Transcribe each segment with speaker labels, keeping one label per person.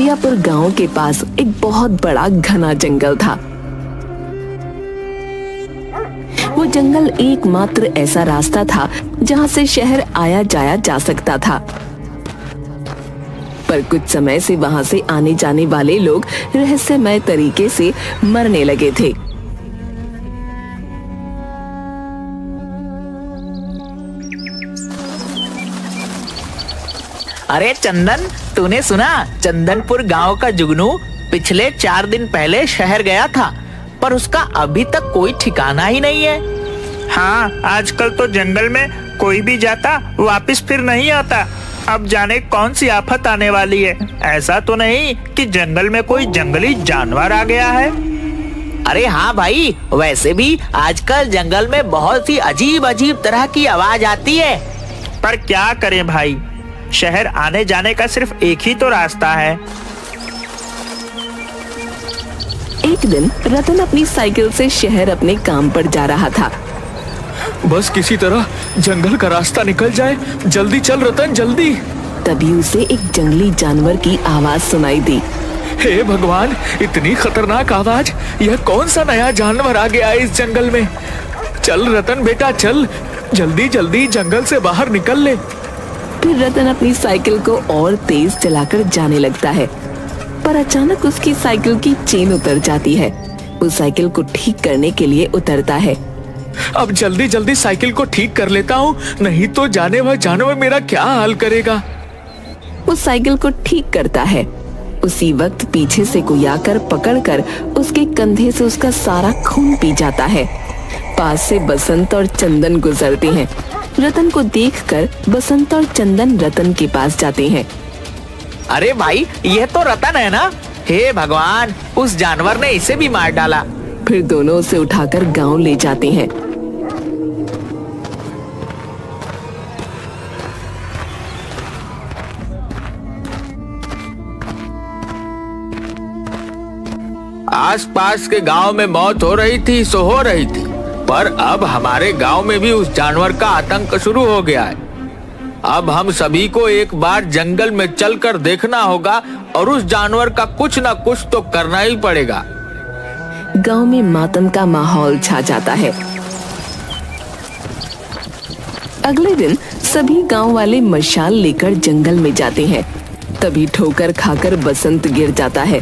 Speaker 1: मुखियापुर गांव के पास एक बहुत बड़ा घना जंगल था। वो जंगल एकमात्र ऐसा रास्ता था जहां से शहर आया जाया जा सकता था। पर कुछ समय से वहां से आने जाने वाले लोग रहस्यमय तरीके से मरने लगे थे।
Speaker 2: अरे चंदन, तूने सुना? चंदनपुर गांव का जुगनू पिछले 4 दिन पहले शहर गया था, पर उसका अभी तक कोई ठिकाना ही नहीं है।
Speaker 3: हाँ, आजकल तो जंगल में कोई भी जाता वापस फिर नहीं आता। अब जाने कौन सी आफत आने वाली है। ऐसा तो नहीं कि जंगल में कोई जंगली जानवर आ गया है?
Speaker 2: अरे हाँ भाई, वैसे भी आजकल जंगल में बहुत ही अजीब अजीब तरह की आवाज आती है।
Speaker 3: पर क्या करें भाई, शहर आने जाने का सिर्फ एक ही तो रास्ता है।
Speaker 1: एक दिन रतन अपनी साइकिल से शहर अपने काम पर जा रहा था।
Speaker 4: बस किसी तरह जंगल का रास्ता निकल जाए। जल्दी चल रतन, जल्दी।
Speaker 1: तभी उसे एक जंगली जानवर की आवाज सुनाई दी।
Speaker 4: हे भगवान, इतनी खतरनाक आवाज! यह कौन सा नया जानवर आ गया है इस जंगल में? चल रतन बेटा, चल जल्दी जल्दी जंगल से बाहर निकल ले।
Speaker 1: फिर रतन अपनी साइकिल को और तेज चलाकर जाने लगता है, पर अचानक उसकी साइकिल की चेन उतर जाती है। वो साइकिल को ठीक करने के लिए उतरता है।
Speaker 4: अब जल्दी जल्दी साइकिल को ठीक कर लेता हूँ, नहीं तो जाने वाला जानवर मेरा क्या हाल करेगा।
Speaker 1: वो साइकिल को ठीक करता है। उसी वक्त पीछे से कोई आकर पकड़कर उसके कंधे से उसका सारा खून पी जाता है। पास से बसंत और चंदन गुजरते हैं। रतन को देखकर बसंत और चंदन रतन के पास जाते हैं।
Speaker 2: अरे भाई, यह तो रतन है ना? हे भगवान, उस जानवर ने इसे भी मार डाला।
Speaker 1: फिर दोनों उसे उठाकर गांव ले जाते हैं।
Speaker 5: आसपास के गांव में मौत हो रही थी सो हो रही थी, पर अब हमारे गांव में भी उस जानवर का आतंक शुरू हो गया है। अब हम सभी को एक बार जंगल में चलकर देखना होगा और उस जानवर का कुछ न कुछ तो करना ही पड़ेगा।
Speaker 1: गांव में मातम का माहौल छा जाता है। अगले दिन सभी गांव वाले मशाल लेकर जंगल में जाते हैं। तभी ठोकर खाकर बसंत गिर जाता है।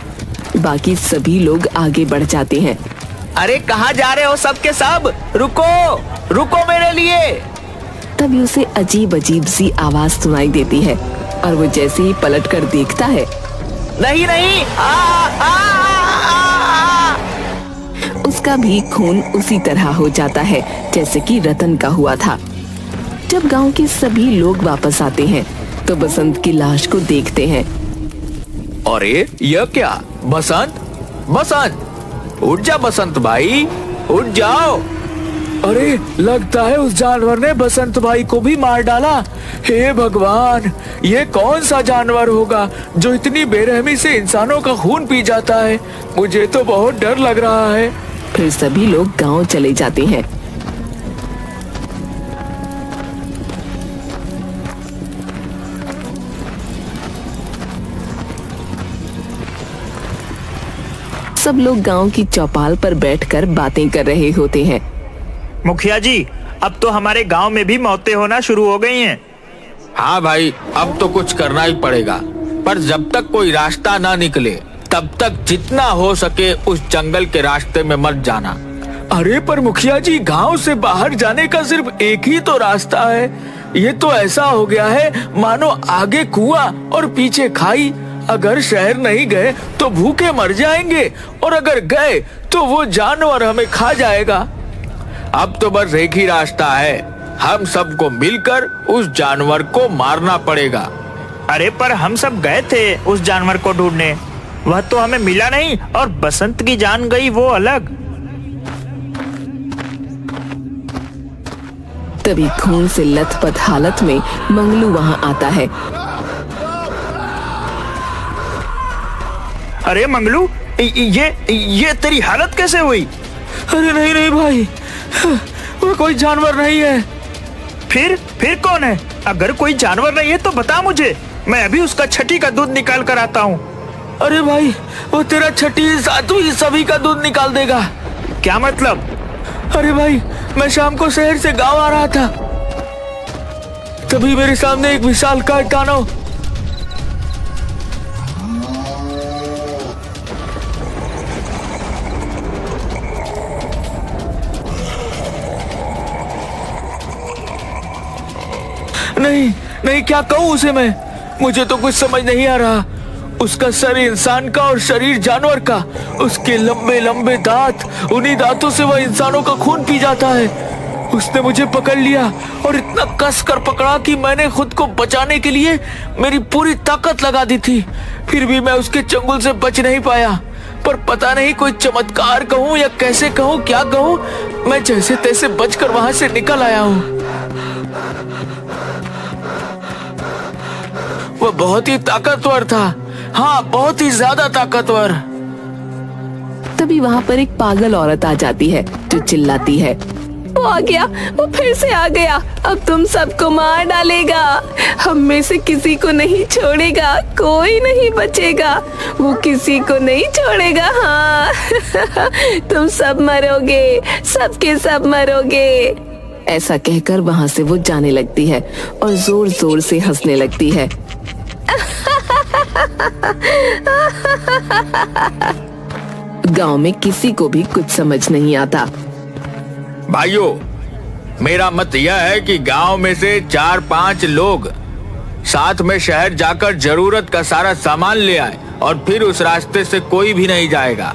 Speaker 1: बाकी सभी लोग आगे बढ़ जाते हैं।
Speaker 2: अरे कहाँ जा रहे हो सब के सब? रुको रुको मेरे लिए।
Speaker 1: तभी उसे अजीब अजीब सी आवाज सुनाई देती है और वो जैसे ही पलट कर देखता है,
Speaker 2: नहीं नहीं,
Speaker 1: उसका भी खून उसी तरह हो जाता है जैसे कि रतन का हुआ था। जब गांव के सभी लोग वापस आते हैं तो बसंत की लाश को देखते हैं।
Speaker 5: अरे यह क्या? बसंत, बसंत उठ जा बसंत भाई, उठ जाओ।
Speaker 4: अरे लगता है उस जानवर ने बसंत भाई को भी मार डाला। हे भगवान, ये कौन सा जानवर होगा जो इतनी बेरहमी से इंसानों का खून पी जाता है? मुझे तो बहुत डर लग रहा है।
Speaker 1: फिर सभी लोग गांव चले जाते हैं। सब लोग गांव की चौपाल पर बैठकर बातें कर रहे होते हैं।
Speaker 3: मुखिया जी, अब तो हमारे गांव में भी मौतें होना शुरू हो गई हैं।
Speaker 5: हाँ भाई, अब तो कुछ करना ही पड़ेगा, पर जब तक कोई रास्ता ना निकले तब तक जितना हो सके उस जंगल के रास्ते में मत जाना।
Speaker 4: अरे पर मुखिया जी, गांव से बाहर जाने का सिर्फ एक ही तो रास्ता है। ये तो ऐसा हो गया है मानो आगे कुआं और पीछे खाई। अगर शहर नहीं गए तो भूखे मर जाएंगे, और अगर गए तो वो जानवर हमें खा जाएगा।
Speaker 5: अब तो बस एक ही रास्ता है, हम सबको मिलकर उस जानवर को मारना पड़ेगा।
Speaker 3: अरे पर हम सब गए थे उस जानवर को ढूंढने, वह तो हमें मिला नहीं, और बसंत की जान गई वो अलग।
Speaker 1: तभी खून से लथपथ हालत में मंगलू वहां आता है।
Speaker 3: अरे मंगलू, ये तेरी हालत कैसे हुई?
Speaker 4: अरे नहीं नहीं भाई, वो कोई जानवर नहीं है।
Speaker 3: फिर कौन है? अगर कोई जानवर नहीं है तो बता मुझे, मैं अभी उसका छठी का दूध निकाल कर आता हूँ।
Speaker 4: अरे भाई, वो तेरा छठी सातवीं सभी का दूध निकाल देगा।
Speaker 3: क्या मतलब?
Speaker 4: अरे भाई, मैं शाम को शहर से गांव आ रहा था, तभी मेरे सामने एक विशालकाय दानव नहीं नहीं, क्या कहूँ उसे मैं, मुझे तो कुछ समझ नहीं आ रहा। उसका सर इंसान का और शरीर जानवर का, उसके लंबे लंबे दांत, उन्हीं दांतों से वह इंसानों का खून पी जाता है। उसने मुझे पकड़ लिया और इतना कस कर पकड़ा कि मैंने खुद को बचाने के लिए मेरी पूरी ताकत लगा दी थी, फिर भी मैं उसके चंगुल से बच नहीं पाया। पर पता नहीं कोई चमत्कार कहूँ या कैसे कहूँ, क्या कहूँ, मैं जैसे तैसे बचकर वहां से निकल आया हूँ। वह बहुत ही ताकतवर था, हाँ बहुत ही ज्यादा ताकतवर।
Speaker 1: तभी वहाँ पर एक पागल औरत आ जाती है जो चिल्लाती है, वो आ गया, वो फिर से आ गया, अब तुम सबको मार डालेगा, हम में से किसी को नहीं छोड़ेगा, कोई नहीं बचेगा, वो किसी को नहीं छोड़ेगा। हाँ तुम सब मरोगे, सबके सब मरोगे। ऐसा कहकर वहाँ से वो जाने लगती है और जोर जोर से हंसने लगती है। गांव में किसी को भी कुछ समझ नहीं आता।
Speaker 5: भाइयों, मेरा मत यह है कि गांव में से 4-5 लोग साथ में शहर जाकर जरूरत का सारा सामान ले आए और फिर उस रास्ते से कोई भी नहीं जाएगा।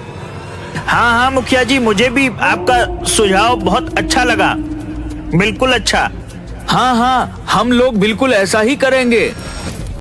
Speaker 3: हाँ हाँ मुखिया जी, मुझे भी आपका सुझाव बहुत अच्छा लगा, बिल्कुल अच्छा।
Speaker 4: हाँ हाँ, हम लोग बिल्कुल ऐसा ही करेंगे।